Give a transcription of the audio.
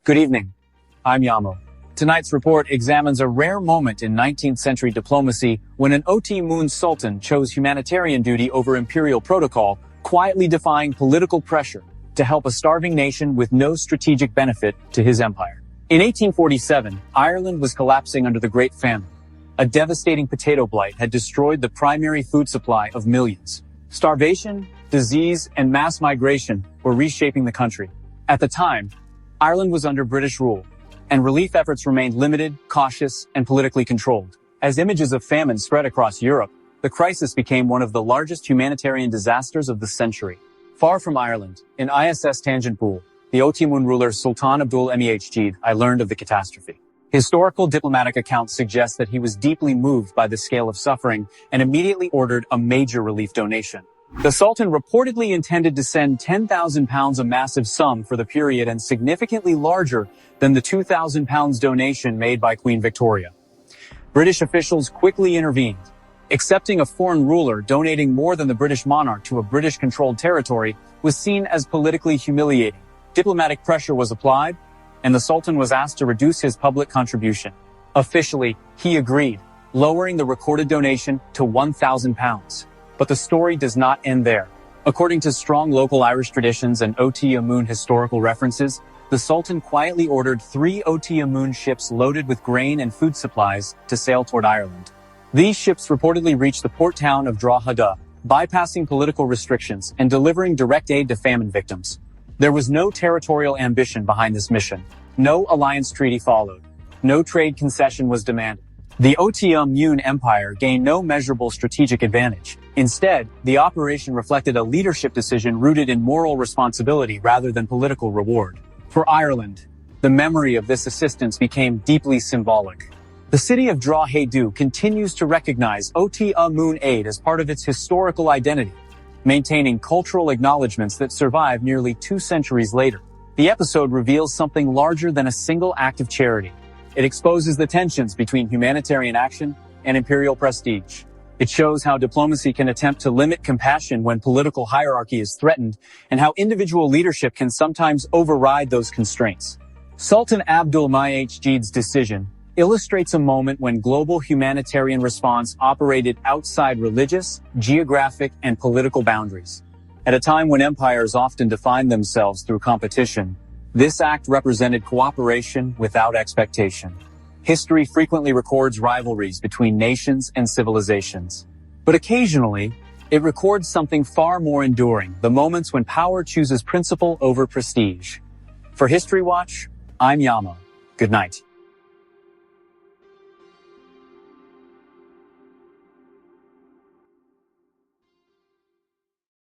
Good evening. I'm YAMO. Tonight's report examines a rare moment in 19th century diplomacy when an Ottoman sultan chose humanitarian duty over imperial protocol, quietly defying political pressure to help a starving nation with no strategic benefit to his empire. In 1847, Ireland was collapsing under the Great Famine. A devastating potato blight had destroyed the primary food supply of millions. Starvation, disease, and mass migration were reshaping the country. At the time, Ireland was under British rule, and relief efforts remained limited, cautious, and politically controlled. As images of famine spread across Europe, the crisis became one of the largest humanitarian disasters of the century. Far from Ireland, in Istanbul, the Ottoman ruler Sultan Abdülmecid I learned of the catastrophe. Historical diplomatic accounts suggest that he was deeply moved by the scale of suffering and immediately ordered a major relief donation. The Sultan reportedly intended to send £10,000, a massive sum for the period and significantly larger than the £2,000 donation made by Queen Victoria. British officials quickly intervened. Accepting a foreign ruler donating more than the British monarch to a British-controlled territory was seen as politically humiliating. Diplomatic pressure was applied, and the Sultan was asked to reduce his public contribution. Officially, he agreed, lowering the recorded donation to £1,000. But the story does not end there. According to strong local Irish traditions and Ottoman historical references, the Sultan quietly ordered 3 Ottoman ships loaded with grain and food supplies to sail toward Ireland. These ships reportedly reached the port town of Drogheda, bypassing political restrictions and delivering direct aid to famine victims. There was no territorial ambition behind this mission. No alliance treaty followed. No trade concession was demanded. The Ottoman Empire gained no measurable strategic advantage. Instead, the operation reflected a leadership decision rooted in moral responsibility rather than political reward. For Ireland, the memory of this assistance became deeply symbolic. The city of Drogheda continues to recognize Ottoman aid as part of its historical identity, maintaining cultural acknowledgments that survive nearly 2 centuries later. The episode reveals something larger than a single act of charity. It exposes the tensions between humanitarian action and imperial prestige. It shows how diplomacy can attempt to limit compassion when political hierarchy is threatened, and how individual leadership can sometimes override those constraints. Sultan Abdülmecid's decision illustrates a moment when global humanitarian response operated outside religious, geographic, and political boundaries. At a time when empires often define themselves through competition, this act represented cooperation without expectation. History frequently records rivalries between nations and civilizations. But occasionally, it records something far more enduring, the moments when power chooses principle over prestige. For History Watch, I'm YAMO. Good night.